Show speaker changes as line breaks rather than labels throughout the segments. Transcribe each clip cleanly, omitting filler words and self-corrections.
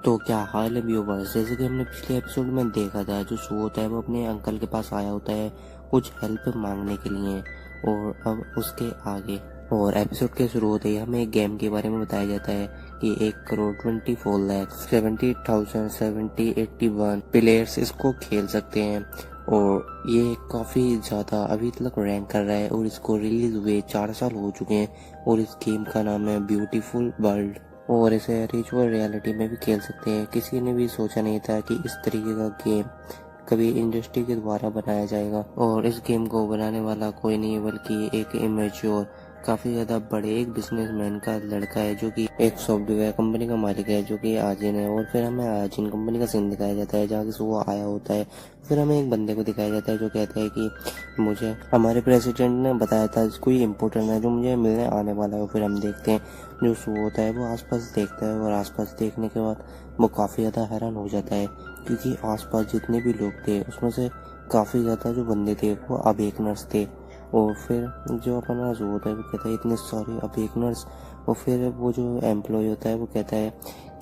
तो क्या हाल है व्यूवर्स, जैसे कि हमने पिछले एपिसोड में देखा था, जो सू होता है वो अपने अंकल के पास आया होता है कुछ हेल्प मांगने के लिए। और अब उसके आगे और एपिसोड के शुरू होते ही हमें एक गेम के बारे में बताया जाता है कि 1,24,70,70,81 प्लेयर्स इसको खेल सकते हैं। और ये काफ़ी ज़्यादा अभी तक रैंक कर रहा है और इसको रिलीज हुए 4 साल हो चुके हैं। और इस गेम का नाम है ब्यूटीफुल वर्ल्ड और इसे रिचुअल रियलिटी में भी खेल सकते हैं। किसी ने भी सोचा नहीं था कि इस तरीके का गेम कभी इंडस्ट्री के द्वारा बनाया जाएगा। और इस गेम को बनाने वाला कोई नहीं बल्कि एक इमेच्योर काफ़ी ज़्यादा बड़े एक बिजनेसमैन का लड़का है, जो कि एक सॉफ्टवेयर कंपनी का मालिक है, जो कि आजिन है। और फिर हमें आजिन कंपनी का सीन दिखाया जाता है जहाँ से वो आया होता है। फिर हमें एक बंदे को दिखाया जाता है जो कहता है कि मुझे हमारे प्रेसिडेंट ने बताया था कोई इम्पोर्टेंट है जो मुझे मिलने आने वाला है। फिर हम देखते हैं जो सू होता है वो आसपास देखता है और आसपास देखने के बाद वो काफ़ी ज़्यादा हैरान हो जाता है, क्योंकि आसपास जितने भी लोग थे उसमें से काफ़ी ज़्यादा जो बंदे थे वो अवेकनर्स थे। और फिर जो अपना जो होता है वो कहता है इतने सारे अवेकनर्स। और फिर वो जो एम्प्लॉय होता है वो कहता है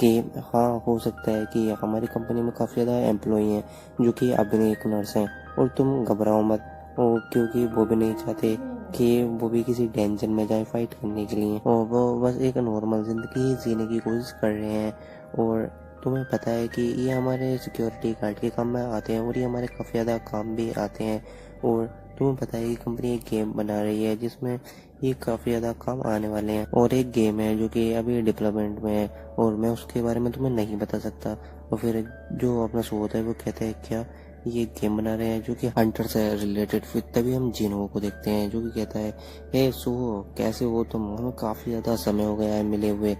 कि हाँ, हो सकता है कि हमारी कंपनी में काफ़ी ज़्यादा एम्प्लॉय हैं जो कि अवेकनर्स हैं, और तुम घबराओ मत। और क्योंकि वो भी नहीं चाहते कि वो भी किसी डेंजर में जाए फाइट करने के लिए, और वो बस एक नॉर्मल ज़िंदगी जीने की कोशिश कर रहे हैं। और तुम्हें पता है कि ये हमारे सिक्योरिटी गार्ड के काम में आते हैं और ये हमारे काफ़ी ज़्यादा काम भी आते हैं। और तुम्हें पता है कि कंपनी एक गेम बना रही है जिसमें ये काफ़ी ज़्यादा काम आने वाले हैं। और एक गेम है जो कि अभी डेवलपमेंट में है और मैं उसके बारे में तुम्हें नहीं बता सकता। और फिर जो अपना शो होता है वो कहता है क्या ये गेम बना रहे हैं जो कि हंटर से रिलेटेड। फिर तभी हम जिनो को देखते हैं जो कि कहता है हे सो, कैसे हो तुम? हमें काफ़ी ज़्यादा समय हो गया है मिले हुए।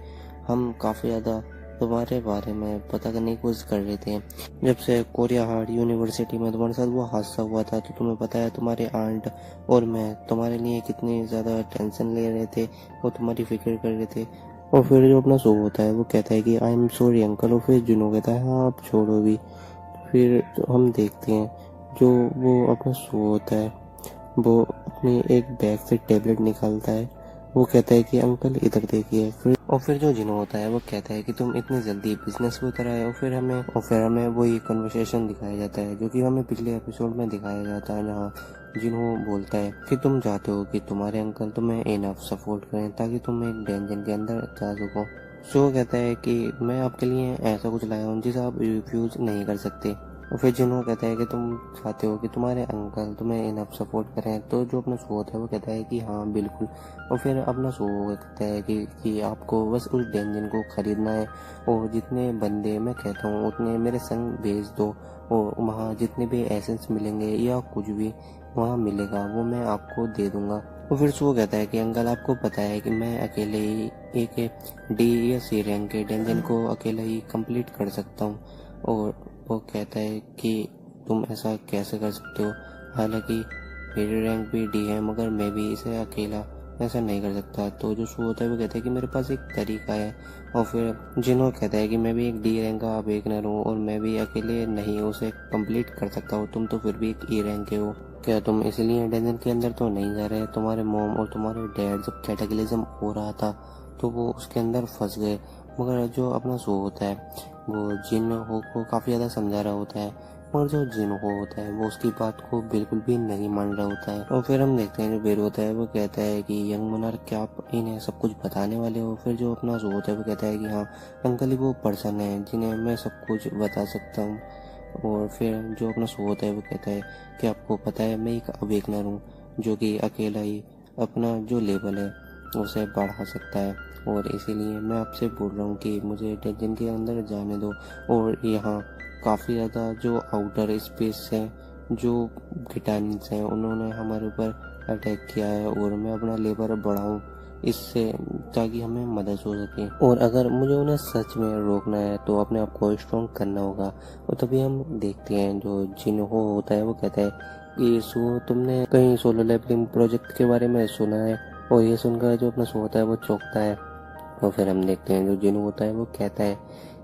हम काफ़ी ज़्यादा तुम्हारे बारे में पता करने की कोशिश कर रहे थे। जब से कोरिया हार्ड यूनिवर्सिटी में तुम्हारे साथ वो हादसा हुआ था तो तुम्हें पता है तुम्हारे आंट और मैं तुम्हारे लिए कितनी ज़्यादा टेंशन ले रहे थे और तुम्हारी फिक्र कर रहे थे। और फिर जो अपना शो होता है वो कहता है कि आई एम सॉरी अंकल। और फिर जुनू कहता है हाँ आप छोड़ो भी। फिर हम देखते हैं जो वो अपना शो होता है वो अपनी एक बैग से टेबलेट निकालता है। वो कहता है कि अंकल इधर देखिए। फिर जो जिनो होता है वो कहता है कि तुम इतनी जल्दी बिजनेस में उतर आए। और फिर हमें वही कन्वर्सेशन दिखाया जाता है जो कि हमें पिछले एपिसोड में दिखाया जाता है, जहाँ जिनो बोलता है कि तुम चाहते हो कि तुम्हारे अंकल तुम्हें इनफ सपोर्ट करें ताकि तुम एक डेंजन के अंदर जा सको। सो कहता है कि मैं आपके लिए ऐसा कुछ लाया हूँ जिसे आप रिफ्यूज नहीं कर सकते। और फिर जिन्हों कहता है कि तुम चाहते हो कि तुम्हारे अंकल तुम्हें इनफ सपोर्ट करें। तो जो अपना शो होता है वो कहता है कि हाँ बिल्कुल। और फिर अपना शो कहता है कि आपको बस उस डेंजन को खरीदना है और जितने बंदे मैं कहता हूँ उतने मेरे संग भेज दो, और वहाँ जितने भी एसेंस मिलेंगे या कुछ भी वहाँ मिलेगा वो मैं आपको दे दूंगा। और फिर शो कहता है कि अंकल आपको पता है कि मैं अकेले ही एक डी या सी रैंक के डेंजन को अकेले ही कंप्लीट कर सकता हूँ। और वो कहता है कि तुम ऐसा कैसे कर सकते हो, हालांकि मेरी रैंक भी डी है मगर मैं भी इसे अकेला ऐसा नहीं कर सकता। तो जो शो होता है वो कहता है कि मेरे पास एक तरीका है। और फिर जिन्हों कहता है कि मैं भी एक डी रैंक का अवेकनर हूँ और मैं भी अकेले नहीं उसे कंप्लीट कर सकता हूँ, तुम तो फिर भी एक ई रैंक के हो। क्या तुम इसलिए डेंजन के अंदर तो नहीं जा रहे? तुम्हारे मॉम और तुम्हारे डैड जब कैटेगलिज्म हो रहा था तो वो उसके अंदर फंस गए। मगर जो अपना शो होता है वो जिन हो को काफ़ी ज़्यादा समझा रहा होता है, और जो जिन हो होता है वो उसकी बात को बिल्कुल भी नहीं मान रहा होता है। और फिर हम देखते हैं जो बेर होता है वो कहता है कि यंग मोनार्क क्या आप इन्हें सब कुछ बताने वाले हो? फिर जो अपना शो होता है वो कहता है कि हाँ अंकल ही वो पर्सन है जिन्हें मैं सब कुछ बता सकता हूँ। और फिर जो अपना शो होता है वो कहता है कि आपको पता है मैं एक अवेकनर हूँ जो कि अकेला ही अपना जो लेवल है उसे बढ़ा सकता है, और इसीलिए मैं आपसे बोल रहा हूँ कि मुझे डेंजन के अंदर जाने दो। और यहाँ काफ़ी ज़्यादा जो आउटर स्पेस है, जो गिटानिस हैं, उन्होंने हमारे ऊपर अटैक किया है और मैं अपना लेवल बढ़ाऊँ इससे ताकि हमें मदद हो सके। और अगर मुझे उन्हें सच में रोकना है तो अपने आप को स्ट्रॉन्ग करना होगा। और तभी हम देखते हैं जो जिन्हो होता है वो कहता है कि सो तुमने कहीं सोलो लेवलिंग प्रोजेक्ट के बारे में सुना है? और ये सुनकर जो अपना शो होता है वो चौंकता है। और फिर हम देखते हैं जो जिनू होता है वो कहता है,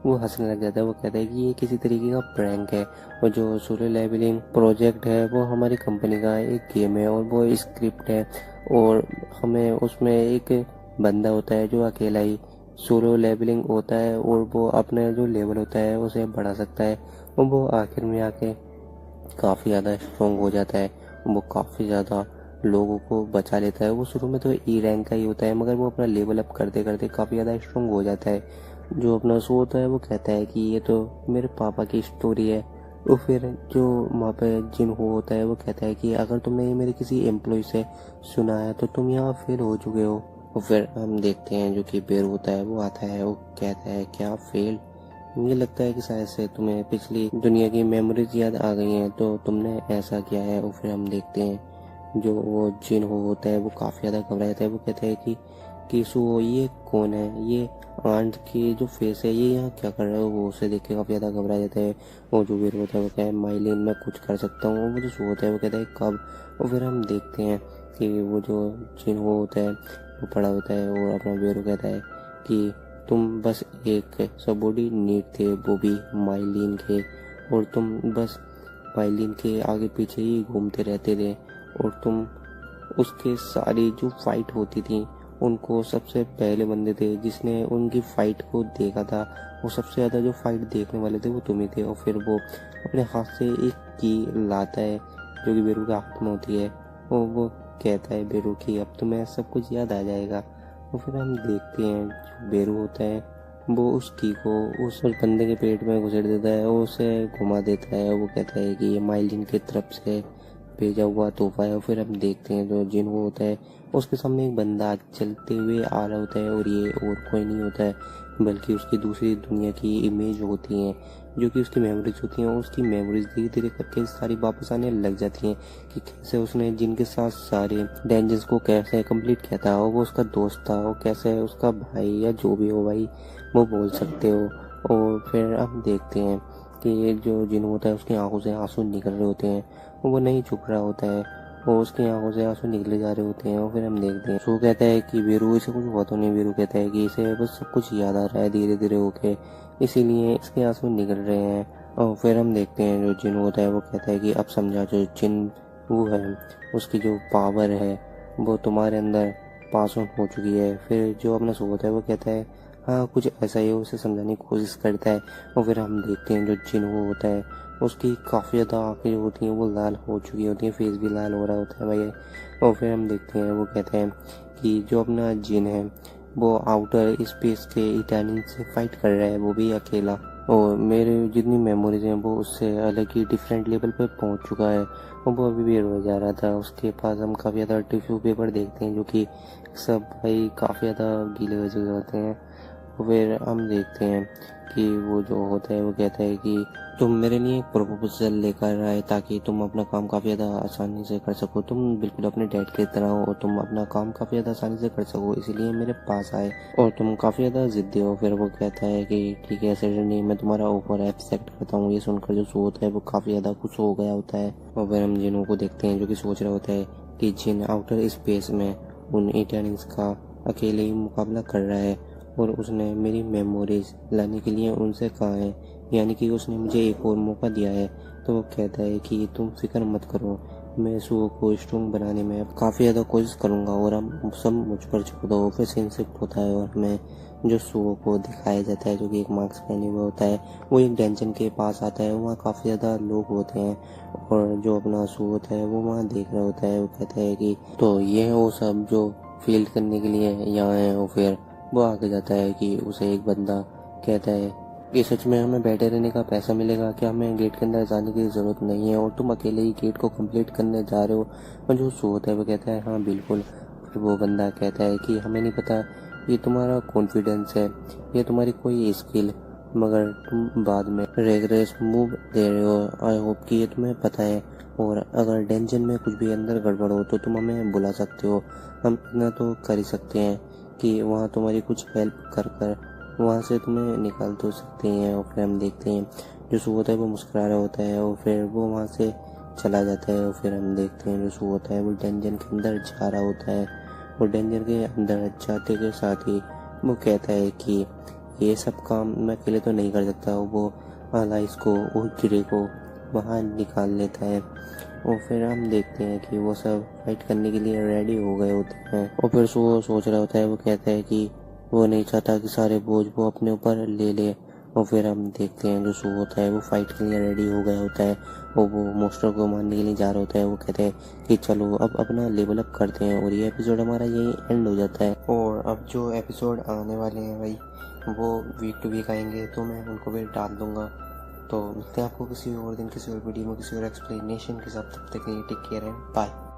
वो हंसने लग जाता है। वो कहता है कि ये किसी तरीके का प्रैंक है और जो सोलो लेवलिंग प्रोजेक्ट है वो हमारी कंपनी का एक गेम है और वो स्क्रिप्ट है, और हमें उसमें एक बंदा होता है जो अकेला ही सोलो लेवलिंग होता है और वो अपना जो लेवल होता है उसे बढ़ा सकता है और वो आखिर में आके काफ़ी ज़्यादा स्ट्रॉन्ग हो जाता है। वो काफ़ी ज़्यादा लोगों को बचा लेता है। वो शुरू में तो ई रैंक का ही होता है मगर वो अपना लेवल अप करते करते काफ़ी ज़्यादा स्ट्रॉन्ग हो जाता है। जो अपना सो होता है वो कहता है कि ये तो मेरे पापा की स्टोरी है। तो फिर जो वहाँ पे जिन हो होता है वो कहता है कि अगर तुमने ये मेरे किसी एम्प्लॉय से सुना है तो तुम यहाँ फेल हो चुके हो। और फिर हम देखते हैं जो कि बेर होता है वो आता है, वो कहता है क्या फेल? मुझे लगता है कि शायद से तुम्हें पिछली दुनिया की मेमोरीज याद आ गई हैं तो तुमने ऐसा किया है। और फिर हम देखते हैं जो वो जिन हो होता है वो काफ़ी ज़्यादा घबरा जाता है। वो कहता है कि सो ये कौन है? ये आंट की जो फेस है ये यहाँ क्या कर रहा है? वो उसे देख के काफ़ी ज़्यादा घबरा जाता है। और जो वीर होता है वो कहता है माइलिन मैं कुछ कर सकता हूँ। वो जो सो होता है वो कहता है कब? और फिर हम देखते हैं कि वो जो जिन हो होता है वो पड़ा होता है और अपना वीर कहता है कि तुम बस एक सबॉर्डिनेट थे वो भी माइलिन के, और तुम बस माइलिन के आगे पीछे ही घूमते रहते थे और तुम उसके सारी जो फाइट होती थी उनको सबसे पहले बंदे थे जिसने उनकी फाइट को देखा था। वो सबसे ज़्यादा जो फाइट देखने वाले थे वो तुम ही थे। और फिर वो अपने हाथ से एक की लाता है जो कि बेरू के हाथ में होती है और वो कहता है बेरू की अब तुम्हें सब कुछ याद आ जाएगा। और फिर हम देखते हैं जो बेरू होता है वो उस की को उस बंदे के पेट में घुसेड़ देता है और उसे घुमा देता है। वो कहता है कि ये माइलिन की तरफ से भेजा हुआ तोहफा है। और फिर हम देखते हैं जो जिन वो होता है उसके सामने एक बंदा चलते हुए आ रहा होता है और ये और कोई नहीं होता है बल्कि उसकी दूसरी दुनिया की इमेज होती हैं जो कि उसकी मेमोरीज होती हैं। और उसकी मेमोरीज धीरे धीरे करके सारी वापस आने लग जाती हैं कि कैसे उसने जिनके साथ सारे डेंजर्स को कैसे कंप्लीट किया था और वो उसका दोस्त था और कैसे उसका भाई या जो भी हो भाई वो बोल सकते हो। और फिर हम देखते हैं कि ये जो जिन होता है उसकी आंखों से आंसू निकल रहे होते हैं और वो नहीं चुप रहा होता है और उसकी आंखों से आंसू निकले जा रहे होते हैं। और फिर हम देखते हैं सो कहता है कि वीरू इसे कुछ हुआ तो नहीं। वीरू कहता है कि इसे बस सब कुछ याद आ रहा है धीरे धीरे होके इसीलिए इसके आंसू निकल रहे हैं। और फिर हम देखते हैं जो जिन होता है वो कहता है कि अब समझा जो जिन वो है उसकी जो पावर है वो तुम्हारे अंदर पास ऑन हो चुकी है। फिर जो अपना सो होता है वो कहता है हाँ कुछ ऐसा ही है, उसे समझाने की कोशिश करता है। और फिर हम देखते हैं जो जिन वो होता है उसकी काफ़ी ज़्यादा आँखें जो होती हैं वो लाल हो चुकी होती हैं, फेस भी लाल हो रहा होता है भाई। और फिर हम देखते हैं वो कहते हैं कि जो अपना जिन है वो आउटर स्पेस के इटालियन से फाइट कर रहा है वो भी अकेला। और मेरे जितनी मेमोरीज हैं वो उससे अलग ही डिफरेंट लेवल पर पहुंच चुका है और वो अभी भी रह जा रहा था। उसके पास हम काफ़ी ज़्यादा टिश्यू पेपर देखते हैं जो कि सब भाई काफ़ी ज़्यादा गीले हो चुके होते हैं। फिर हम देखते हैं कि वो जो होता है वो कहता है कि तुम मेरे लिए एक प्रपोजल लेकर आए ताकि तुम अपना काम काफ़ी ज़्यादा आसानी से कर सको। तुम बिल्कुल अपने डैड की तरह हो और तुम अपना काम काफ़ी ज़्यादा आसानी से कर सको इसीलिए मेरे पास आए और तुम काफ़ी ज़्यादा ज़िद्दी हो। फिर वो कहता है कि ठीक है सडनली मैं तुम्हारा ऑफर एक्सेप्ट करता हूँ। ये सुनकर जो सो होता है वो काफ़ी ज़्यादा खुश हो गया होता है। और फिर हम जिनों को देखते हैं जो कि सोच रहा होता है कि जिन आउटर स्पेस में उन इटालियंस का अकेले ही मुकाबला कर रहा है और उसने मेरी मेमोरीज लाने के लिए उनसे कहा है, यानी कि उसने मुझे एक और मौका दिया है। तो वो कहता है कि तुम फिक्र मत करो, मैं सुओ को स्ट्रॉन्ग बनाने में काफ़ी ज़्यादा कोशिश करूँगा और हम सब मुझ पर छोड़ दो। फिर सीन शिफ्ट होता है और हमें जो सुओ को दिखाया जाता है जो कि एक मास्क पहने हुए होता है वो एक डेंजन के पास आता है। वहाँ काफ़ी ज़्यादा लोग होते हैं और जो अपना सू होता है वो वहाँ देख रहा होता है। वो कहता है कि तो ये है वो सब जो फील्ड करने के लिए यहाँ है। और फिर वो आगे जाता है कि उसे एक बंदा कहता है कि सच में हमें बैठे रहने का पैसा मिलेगा क्या? हमें गेट के अंदर जाने की ज़रूरत नहीं है और तुम अकेले ही गेट को कंप्लीट करने जा रहे हो। और जो सो होता है वो कहता है हाँ बिल्कुल। फिर वो बंदा कहता है कि हमें नहीं पता ये तुम्हारा कॉन्फिडेंस है ये तुम्हारी कोई स्किल, मगर तुम बाद में रेगरेस मूव दे रहे हो। आई होप कि ये तुम्हें पता है और अगर डेंजन में कुछ भी अंदर गड़बड़ हो तो तुम हमें बुला सकते हो। हम इतना तो कर ही सकते हैं कि वहाँ तुम्हारी कुछ हेल्प कर कर वहाँ से तुम्हें निकाल तो सकते हैं। और फिर हम देखते हैं जो सू होता है वो मुस्कुरा रहा होता है और फिर वो वहाँ से चला जाता है। और फिर हम देखते हैं जो सू होता है वो डेंजन के अंदर जा रहा होता है और डेंजन के अंदर जाते के साथ ही वो कहता है कि ये सब काम मैं अकेले तो नहीं कर सकता। वो अलाइस को और गिरे को बाहर निकाल लेता है और फिर हम देखते हैं कि वो सब फाइट करने के लिए रेडी हो गए होते हैं। और फिर वो सोच रहा होता है वो कहता है कि वो नहीं चाहता कि सारे बोझ वो अपने ऊपर ले ले। और फिर हम देखते हैं जो शो होता है वो फाइट के लिए रेडी हो गया होता है और वो मॉन्स्टर को मारने के लिए जा रहा होता है। वो कहते हैं कि चलो अब अपना लेवल अप करते हैं, और ये एपिसोड हमारा यही एंड हो जाता है। और अब जो एपिसोड आने वाले हैं भाई वो वीक टू वीक आएंगे, तो मैं उनको भी डाल दूंगा। तो मिलते हैं आपको किसी और दिन, किसी और वीडियो में, किसी और एक्सप्लेनेशन के साथ। तब तक के लिए टेक केयर एंड बाय।